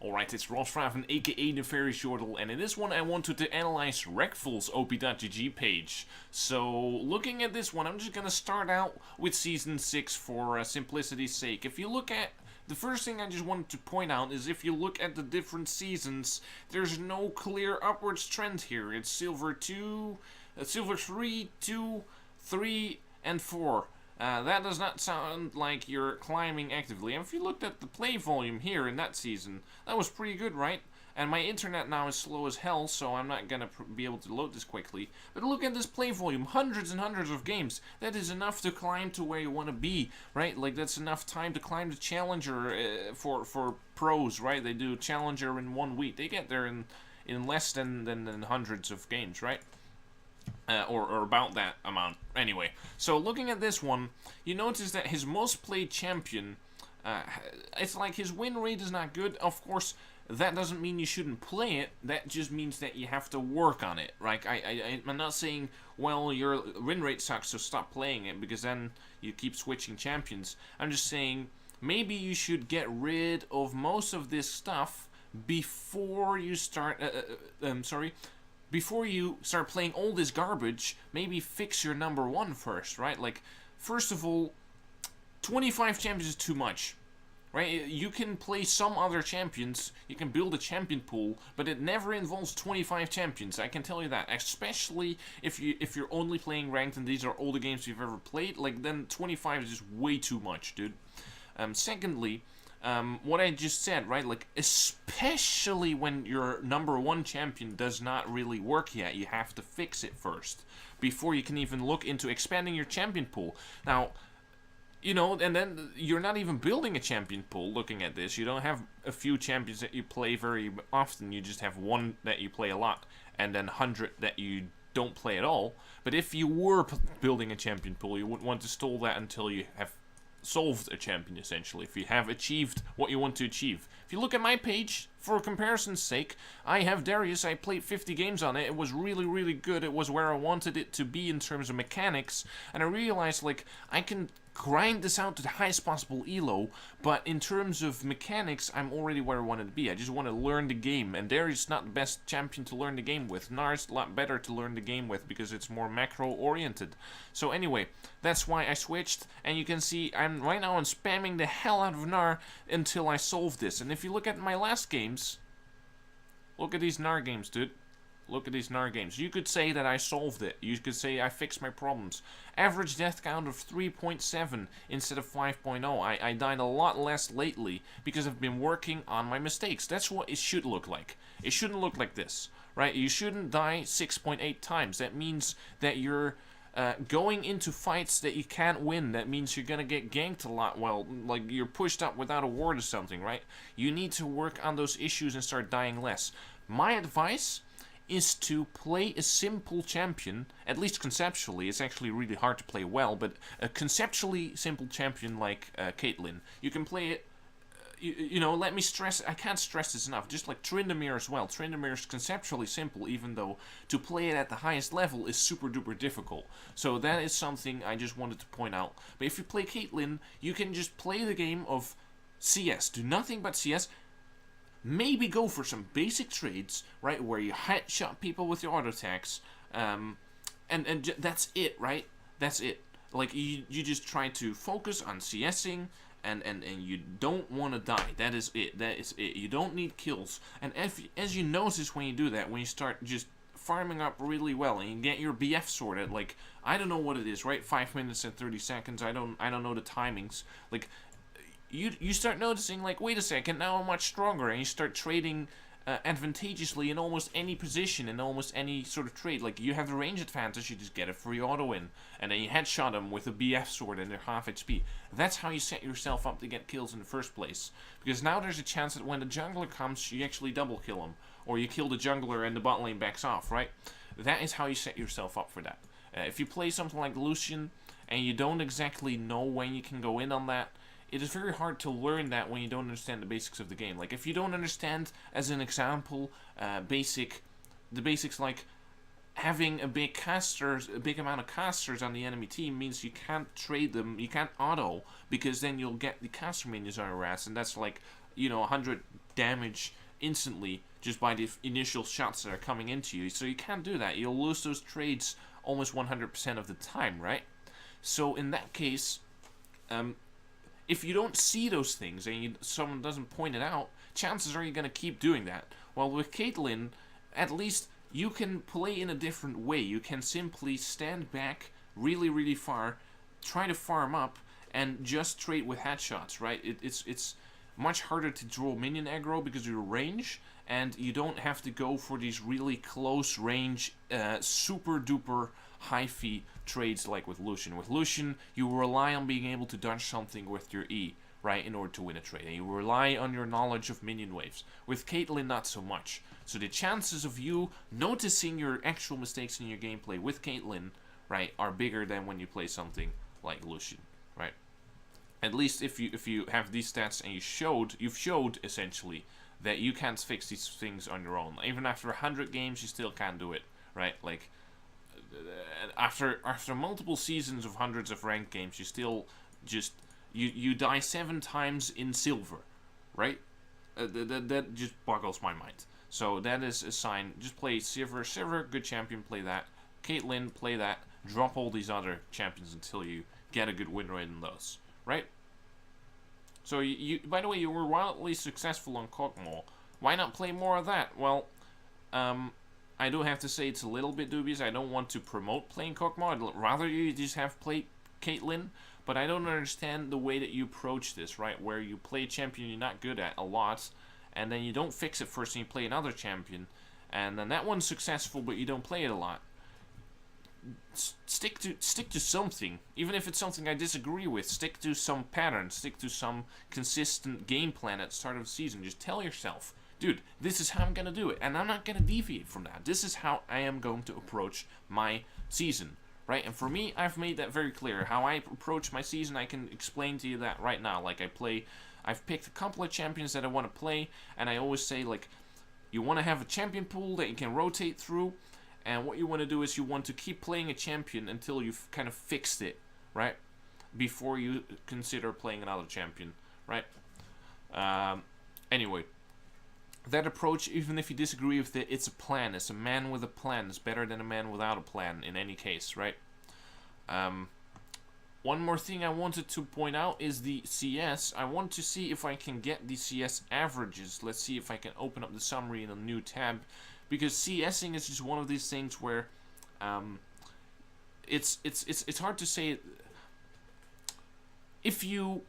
Alright, it's Ross Raven, aka the Fairy Shortle, and in this one I wanted to analyze Reckful's OP.GG page. So, looking at this one, I'm just gonna start out with Season 6 for simplicity's sake. If you look at the first thing I just wanted to point out is if you look at the different seasons, there's no clear upwards trend here. It's Silver 2, Silver 3, 2, 3, and 4. That does not sound like you're climbing actively. And if you looked at the play volume here in that season, that was pretty good, right? And my internet now is slow as hell, so I'm not gonna be able to load this quickly. But look at this play volume, hundreds and hundreds of games. That is enough to climb to where you want to be, right? Like, that's enough time to climb the Challenger for pros, right? They do Challenger in 1 week. They get there in less than hundreds of games, right? Or about that amount. Anyway, so looking at this one, you notice that his most played champion, it's like his win rate is not good. Of course, that doesn't mean you shouldn't play it. That just means that you have to work on it, right? I'm not saying, well, your win rate sucks, so stop playing it, because then you keep switching champions. I'm just saying, maybe you should get rid of most of this stuff before you start, before you start playing all this garbage. Maybe fix your number one first, right? Like, first of all, 25 champions is too much, right? You can play some other champions, you can build a champion pool, but it never involves 25 champions, I can tell you that. Especially if you're only playing ranked and these are all the games you've ever played, like, then 25 is just way too much, dude. Secondly, what I just said, right, like, especially when your number one champion does not really work yet, you have to fix it first, before you can even look into expanding your champion pool. Now, you know, and then you're not even building a champion pool looking at this. You don't have a few champions that you play very often, you just have one that you play a lot, and then 100 that you don't play at all. But if you were building a champion pool, you wouldn't want to stall that until you have solved a champion, essentially, if you have achieved what you want to achieve. If you look at my page, for comparison's sake, I have Darius. I played 50 games on it. It was really, really good. It was where I wanted it to be in terms of mechanics, and I realized, like, I can grind this out to the highest possible elo, but in terms of mechanics, I'm already where I wanted to be. I just want to learn the game, and Darius is not the best champion to learn the game with. Nar's a lot better to learn the game with, because it's more macro-oriented. So anyway, that's why I switched, and you can see right now I'm spamming the hell out of Nar until I solve this. And if you look at my last games, look at these Nar games, dude. Look at these Nar games. You could say that I solved it. You could say I fixed my problems. Average death count of 3.7 instead of 5.0. I died a lot less lately because I've been working on my mistakes. That's what it should look like. It shouldn't look like this, right? You shouldn't die 6.8 times. That means that you're going into fights that you can't win. That means you're gonna get ganked a lot. Well, like, you're pushed up without a ward or something, right? You need to work on those issues and start dying less. My advice is to play a simple champion, at least conceptually. It's actually really hard to play well, but a conceptually simple champion like Caitlyn. You can play it, you know, let me stress, I can't stress this enough, just like Tryndamere as well. Tryndamere is conceptually simple, even though to play it at the highest level is super duper difficult. So that is something I just wanted to point out. But if you play Caitlyn, you can just play the game of CS, do nothing but CS. Maybe go for some basic trades, right, where you headshot people with your auto attacks, and that's it, right? That's it. Like, you just try to focus on CSing, and you don't want to die. That is it. That is it. You don't need kills. And as you notice when you do that, when you start just farming up really well, and you get your BF sorted, like, I don't know what it is, right? 5 minutes and 30 seconds. I don't know the timings. Like, you start noticing, like, wait a second, now I'm much stronger, and you start trading advantageously in almost any position, in almost any sort of trade. Like, you have the range advantage, you just get a free auto in, and then you headshot them with a BF sword and they're half HP. That's how you set yourself up to get kills in the first place. Because now there's a chance that when the jungler comes, you actually double kill him, or you kill the jungler and the bot lane backs off, right? That is how you set yourself up for that. If you play something like Lucian, and you don't exactly know when you can go in on that, it is very hard to learn that when you don't understand the basics of the game. Like, if you don't understand, as an example, the basics like having a big amount of casters on the enemy team means you can't trade them, you can't auto, because then you'll get the caster minions on your ass, and that's like, 100 damage instantly just by the initial shots that are coming into you. So you can't do that. You'll lose those trades almost 100% of the time, right? So in that case, if you don't see those things and someone doesn't point it out, chances are you're going to keep doing that. Well, with Caitlyn, at least you can play in a different way. You can simply stand back really, really far, try to farm up, and just trade with headshots, right? It's much harder to draw minion aggro because of your range, and you don't have to go for these really close range, super duper high fee trades like with Lucian. With Lucian, you rely on being able to dodge something with your E, right, in order to win a trade, and you rely on your knowledge of minion waves. With Caitlyn, not so much. So the chances of you noticing your actual mistakes in your gameplay with Caitlyn, right, are bigger than when you play something like Lucian, right? At least if you have these stats and you've showed essentially that you can't fix these things on your own. Even after 100 games, you still can't do it, right? Like after multiple seasons of hundreds of ranked games, you still just you die 7 times in silver, right? That just boggles my mind. So that is a sign. Just play Sivir. Sivir, good champion. Play that. Caitlyn, play that. Drop all these other champions until you get a good win rate in those, right? So you by the way, you were wildly successful on Kog'Maw. Why not play more of that? Well, I do have to say it's a little bit dubious. I don't want to promote playing Kog'Maw. I'd rather you just have played Caitlyn. But I don't understand the way that you approach this, right? Where you play a champion you're not good at a lot, and then you don't fix it first and you play another champion, and then that one's successful but you don't play it a lot. Stick to something, even if it's something I disagree with. Stick to some pattern, stick to some consistent game plan at the start of the season. Just tell yourself, dude, this is how I'm gonna do it, and I'm not gonna deviate from that. This is how I am going to approach my season, right? And for me, I've made that very clear. How I approach my season, I can explain to you that right now. Like I've picked a couple of champions that I want to play, and I always say, like, you want to have a champion pool that you can rotate through. And what you want to do is you want to keep playing a champion until you've kind of fixed it, right? Before you consider playing another champion, right? Anyway, that approach, even if you disagree with it, it's a plan. It's a man with a plan. It's better than a man without a plan in any case, right? One more thing I wanted to point out is the CS. I want to see if I can get the CS averages. Let's see if I can open up the summary in a new tab. Because CSing is just one of these things where it's hard to say. If you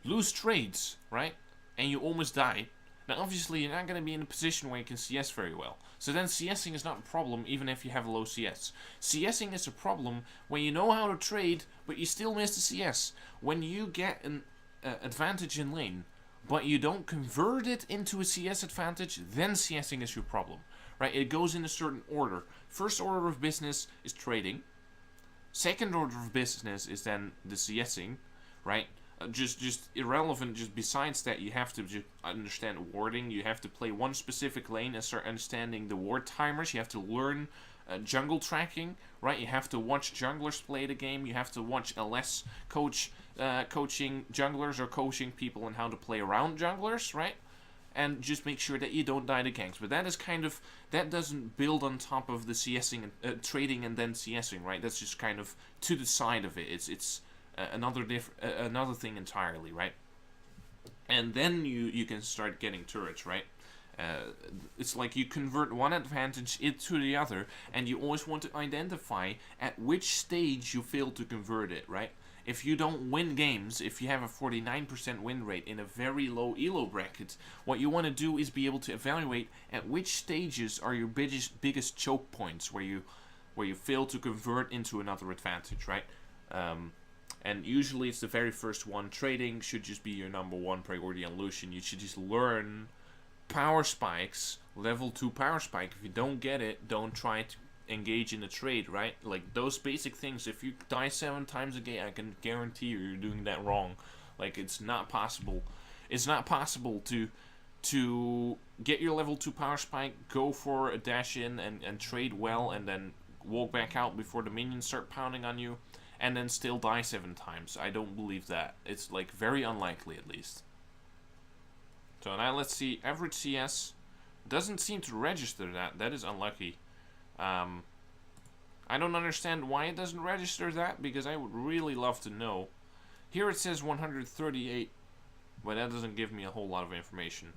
lose trades, right, and you almost die, now obviously you're not going to be in a position where you can CS very well. So then CSing is not a problem even if you have low CS. CSing is a problem when you know how to trade, but you still miss the CS. When you get an advantage in lane, but you don't convert it into a CS advantage, then CSing is your problem. Right? It goes in a certain order. First order of business is trading. Second order of business is then the CSing, right? Just irrelevant. Just besides that, you have to just understand warding. You have to play one specific lane and start understanding the ward timers. You have to learn jungle tracking, right? You have to watch junglers play the game. You have to watch LS coaching junglers or coaching people on how to play around junglers, right? And just make sure that you don't die to ganks. But that is kind of, that doesn't build on top of the CSing, trading and then CSing, right? That's just kind of to the side of it. It's another thing entirely, right? And then you can start getting turrets, right? It's like you convert one advantage into the other, and you always want to identify at which stage you fail to convert it, right? If you don't win games, if you have a 49% win rate in a very low elo bracket, what you want to do is be able to evaluate at which stages are your biggest choke points where you fail to convert into another advantage, right? And usually it's the very first one. Trading should just be your number one priority on Lucian. You should just learn power spikes, level 2 power spike. If you don't get it, don't try to engage in a trade, right? Like those basic things. If you die 7 times a game, I can guarantee you're doing that wrong. Like it's not possible. It's not possible to get your level 2 power spike, go for a dash in and trade well, and then walk back out before the minions start pounding on you, and then still die 7 times. I don't believe that. It's like very unlikely, at least. So now let's see, average CS doesn't seem to register that. That is unlucky. I don't understand why it doesn't register that, because I would really love to know. Here it says 138, but that doesn't give me a whole lot of information.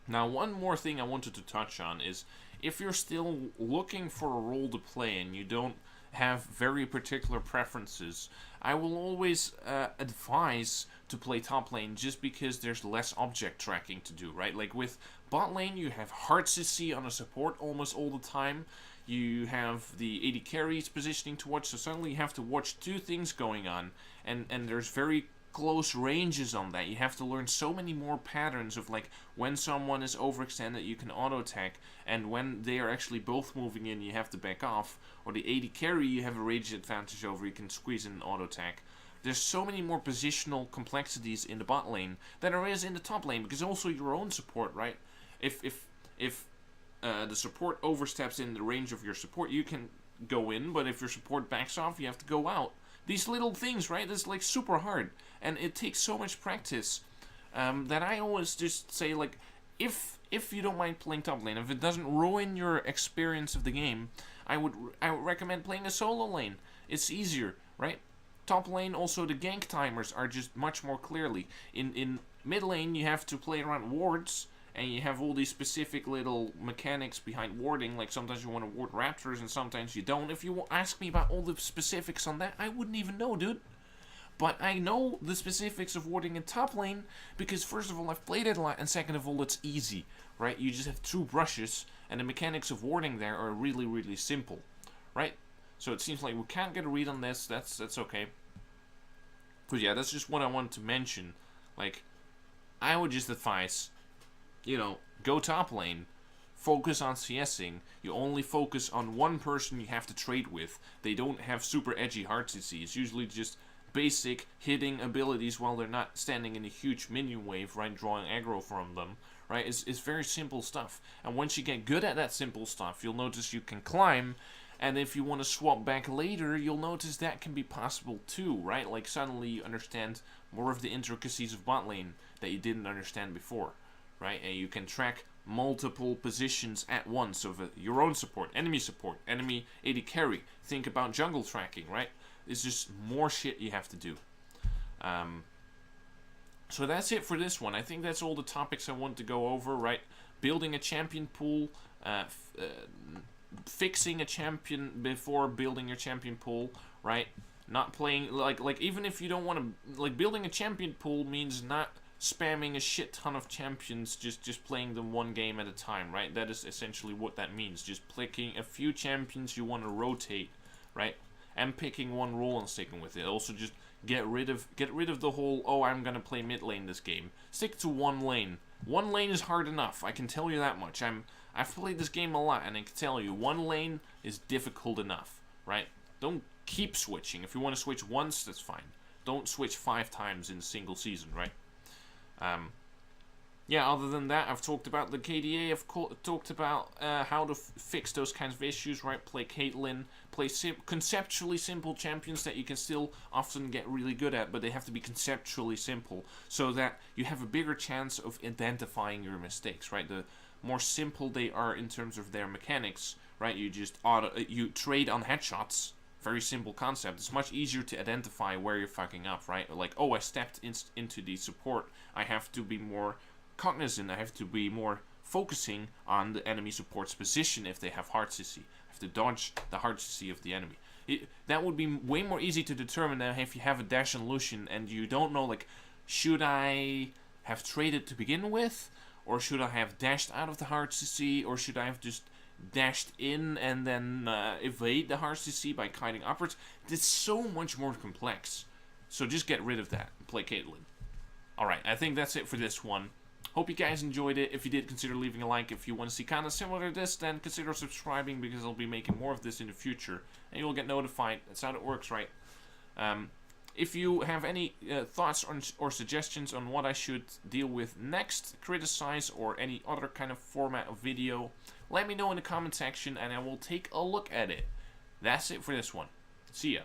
Now, one more thing I wanted to touch on is, if you're still looking for a role to play and you don't have very particular preferences, I will always advise to play top lane, just because there's less object tracking to do, right? Like with bot lane, you have hard CC on a support almost all the time. You have the AD carries positioning to watch, so suddenly you have to watch two things going on, and there's very close ranges on that. You have to learn so many more patterns of, like, when someone is overextended you can auto attack, and when they are actually both moving in you have to back off, or the AD carry you have a range advantage over, you can squeeze in an auto attack. There's so many more positional complexities in the bot lane than there is in the top lane, because also your own support, right? If the support oversteps in the range of your support, you can go in, but if your support backs off, you have to go out. These little things, right? It's like super hard, and it takes so much practice that I always just say, like, if you don't mind playing top lane, if it doesn't ruin your experience of the game, I would recommend playing a solo lane. It's easier, right? Top lane, also the gank timers are just much more clearly. In mid lane, you have to play around wards, and you have all these specific little mechanics behind warding, like sometimes you want to ward raptors and sometimes you don't. If you ask me about all the specifics on that, I wouldn't even know, dude. But I know the specifics of warding in top lane, because first of all, I've played it a lot, and second of all, it's easy, right? You just have two brushes, and the mechanics of warding there are really, really simple, right? So it seems like we can't get a read on this. That's okay. But yeah, that's just what I wanted to mention. Like, I would just advise, you know, go top lane, focus on CSing. You only focus on one person you have to trade with. They don't have super edgy hard CC. It's usually just basic hitting abilities while they're not standing in a huge minion wave, right, drawing aggro from them, right? It's very simple stuff. And once you get good at that simple stuff, you'll notice you can climb, and if you want to swap back later, you'll notice that can be possible too, right? Like, suddenly you understand more of the intricacies of bot lane that you didn't understand before, right? And you can track multiple positions at once of your own support, enemy AD carry. Think about jungle tracking, right? It's just more shit you have to do. So that's it for this one. I think that's all the topics I want to go over, right? Building a champion pool, fixing a champion before building your champion pool, right? Not playing, like even if you don't want to, like, building a champion pool means not spamming a shit ton of champions, just playing them one game at a time, right? That is essentially what that means. Just picking a few champions you want to rotate, right? And picking one role and sticking with it. Also, just get rid of the whole, oh, I'm gonna play mid lane this game. Stick to one lane. One lane is hard enough, I can tell you that much. I've played this game a lot, and I can tell you, one lane is difficult enough, right? Don't keep switching. If you want to switch once, that's fine. Don't switch 5 times in a single season, right? Yeah, other than that, I've talked about the KDA, I've talked about how to fix those kinds of issues, right? Play Caitlyn, play conceptually simple champions that you can still often get really good at, but they have to be conceptually simple, so that you have a bigger chance of identifying your mistakes, right? The more simple they are in terms of their mechanics, right? You just you trade on headshots. Very simple concept. It's much easier to identify where you're fucking up, right? Like, oh, I stepped into the support. I have to be more cognizant. I have to be more focusing on the enemy support's position if they have hard CC. I have to dodge the hard CC of the enemy. That would be way more easy to determine than if you have a Dash and Lucian and you don't know, like, should I have traded to begin with? Or should I have dashed out of the hard CC? Or should I have just dashed in and then evade the hard CC by kiting upwards? It's so much more complex. So just get rid of that and play Caitlyn. Alright, I think that's it for this one. Hope you guys enjoyed it. If you did, consider leaving a like. If you want to see kind of similar to this, then consider subscribing, because I'll be making more of this in the future. And you'll get notified. That's how it works, right? If you have any thoughts or suggestions on what I should deal with next, criticize, or any other kind of format of video, let me know in the comment section and I will take a look at it. That's it for this one. See ya.